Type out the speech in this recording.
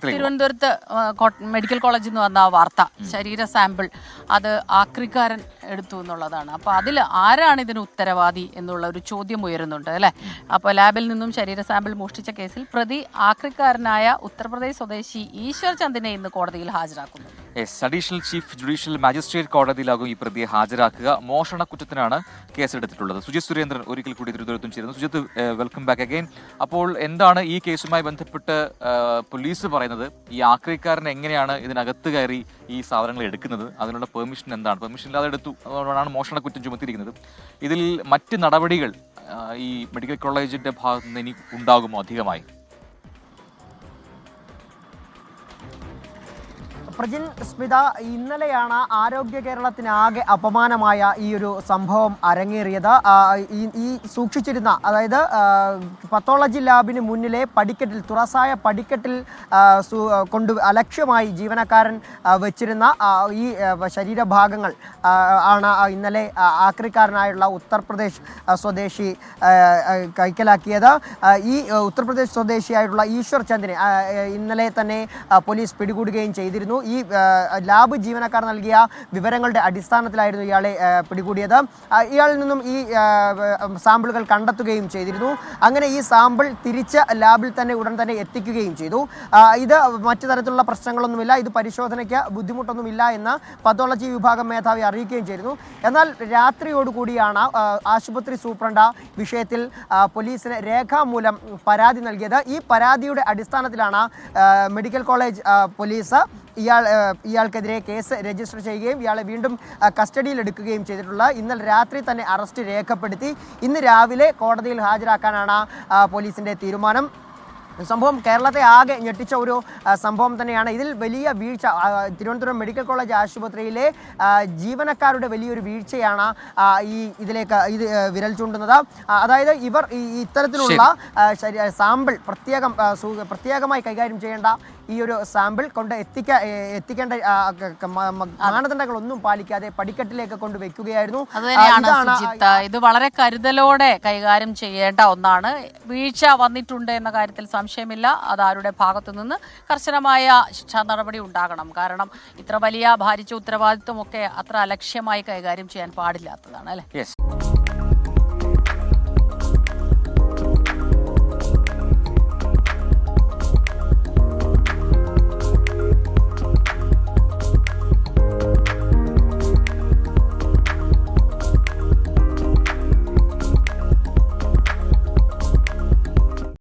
തിരുവനന്തപുരത്ത് മെഡിക്കൽ കോളേജിൽ നിന്ന് വന്ന വാർത്ത, ശരീര സാമ്പിൾ അത് ആക്രിക്കാരൻ എടുത്തു എന്നുള്ളതാണ്. അപ്പോൾ അതിൽ ആരാണ് ഇതിന് ഉത്തരവാദി എന്നുള്ള ഒരു ചോദ്യം ഉയരുന്നുണ്ട് അല്ലേ. അപ്പോൾ ലാബിൽ നിന്നും ശരീര സാമ്പിൾ മോഷ്ടിച്ച കേസിൽ പ്രതി ആക്രിക്കാരനായ ഉത്തർപ്രദേശ് സ്വദേശി ഈശ്വർ ചന്ദിനെ ഇന്ന് കോടതിയിൽ ഹാജരാക്കുന്നു. അഡീഷണൽ ചീഫ് ജുഡീഷ്യൽ മാജിസ്ട്രേറ്റ് കോടതിയിലാകും ഈ പ്രതിയെ ഹാജരാക്കുക. മോഷണ കുറ്റത്തിനാണ് കേസെടുത്തിട്ടുള്ളത്. സുജിത് സുരേന്ദ്രൻ ഒരിക്കൽ കൂടി തിരുവനന്തപുരത്തും ചേരുന്നു. Sujith, welcome back again. അപ്പോൾ എന്താണ് ഈ കേസുമായി ബന്ധപ്പെട്ട് പോലീസ് പറയുന്നത്? ഈ ആക്രിക്കാരൻ എങ്ങനെയാണ് ഇതിനകത്ത് കയറി ഈ സാധനങ്ങൾ എടുക്കുന്നത്? അതിനുള്ള പെർമിഷൻ എന്താണ്? പെർമിഷൻ ഇല്ലാതെ എടുത്തു, അതുകൊണ്ടാണ് മോഷണ കുറ്റം ചുമത്തിയിരിക്കുന്നത്. ഇതിൽ മറ്റ് നടപടികൾ ഈ മെഡിക്കൽ കോളേജിന്റെ ഭാഗത്ത് നിന്ന് ഇനി ഉണ്ടാകുമോ അധികമായി? പ്രജിൻ, സ്മിത, ഇന്നലെയാണ് ആരോഗ്യ കേരളത്തിനാകെ അപമാനമായ ഈ ഒരു സംഭവം അരങ്ങേറിയത്. ഈ സൂക്ഷിച്ചിരുന്ന, അതായത് പത്തോളജി ലാബിന് മുന്നിലെ പടിക്കെട്ടിൽ, തുറസായ പടിക്കെട്ടിൽ അലക്ഷ്യമായി ജീവനക്കാരൻ വെച്ചിരുന്ന ഈ ശരീരഭാഗങ്ങൾ ആണ് ഇന്നലെ ആക്രിക്കാരനായുള്ള ഉത്തർപ്രദേശ് സ്വദേശി കൈക്കലാക്കിയത്. ഈ ഉത്തർപ്രദേശ് സ്വദേശിയായിട്ടുള്ള ഈശ്വർ ചന്ദിനെ ഇന്നലെ തന്നെ പോലീസ് പിടികൂടുകയും ചെയ്തിരുന്നു. ഈ ലാബ് ജീവനക്കാർ നൽകിയ വിവരങ്ങളുടെ അടിസ്ഥാനത്തിലായിരുന്നു ഇയാളെ പിടികൂടിയത്. ഇയാളിൽ നിന്നും ഈ സാമ്പിളുകൾ കണ്ടെത്തുകയും ചെയ്തിരുന്നു. അങ്ങനെ ഈ സാമ്പിൾ തിരിച്ച് ലാബിൽ തന്നെ ഉടൻ തന്നെ എത്തിക്കുകയും ചെയ്തു. ഇത് മറ്റു തരത്തിലുള്ള പ്രശ്നങ്ങളൊന്നുമില്ല, ഇത് പരിശോധനയ്ക്ക് ബുദ്ധിമുട്ടൊന്നുമില്ല എന്ന് പത്തോളജി വിഭാഗം മേധാവി അറിയിക്കുകയും ചെയ്തിരുന്നു. എന്നാൽ രാത്രിയോടുകൂടിയാണ് ആശുപത്രി സൂപ്രണ്ട് വിഷയത്തിൽ പോലീസിന് രേഖാമൂലം പരാതി നൽകിയത്. ഈ പരാതിയുടെ അടിസ്ഥാനത്തിലാണ് മെഡിക്കൽ കോളേജ് പോലീസ് ഇയാൾക്കെതിരെ കേസ് രജിസ്റ്റർ ചെയ്യുകയും ഇയാളെ വീണ്ടും കസ്റ്റഡിയിൽ എടുക്കുകയും ചെയ്തിട്ടുള്ളത്. ഇന്നലെ രാത്രി തന്നെ അറസ്റ്റ് രേഖപ്പെടുത്തി ഇന്ന് രാവിലെ കോടതിയിൽ ഹാജരാക്കാനാണ് പോലീസിൻ്റെ തീരുമാനം. സംഭവം കേരളത്തെ ആകെ ഞെട്ടിച്ച ഒരു സംഭവം തന്നെയാണ്. ഇതിൽ വലിയ വീഴ്ച തിരുവനന്തപുരം മെഡിക്കൽ കോളേജ് ആശുപത്രിയിലെ ജീവനക്കാരുടെ വലിയൊരു വീഴ്ചയാണ് ഇതിലേക്ക് വിരൽ ചൂണ്ടുന്നത്. അതായത് ഇവർ ഇത്തരത്തിലുള്ള സാമ്പിൾ പ്രത്യേകമായി കൈകാര്യം ചെയ്യേണ്ട ഈ ഒരു സാമ്പിൾ കൊണ്ട് എത്തിക്കേണ്ട മാനദണ്ഡങ്ങളൊന്നും പാലിക്കാതെ പടിക്കെട്ടിലേക്ക് കൊണ്ട് വെക്കുകയായിരുന്നു. ഇത് വളരെ കരുതലോടെ കൈകാര്യം ചെയ്യേണ്ട ഒന്നാണ്. വീഴ്ച വന്നിട്ടുണ്ട് എന്ന കാര്യത്തിൽ സംശയമില്ല. അതാരുടെ ഭാഗത്തു നിന്ന് കർശനമായ ശിക്ഷാ നടപടി ഉണ്ടാകണം. കാരണം ഇത്ര വലിയ ഭാരിച്ച ഉത്തരവാദിത്വമൊക്കെ അത്ര അലക്ഷ്യമായി കൈകാര്യം ചെയ്യാൻ പാടില്ലാത്തതാണ് അല്ലേ.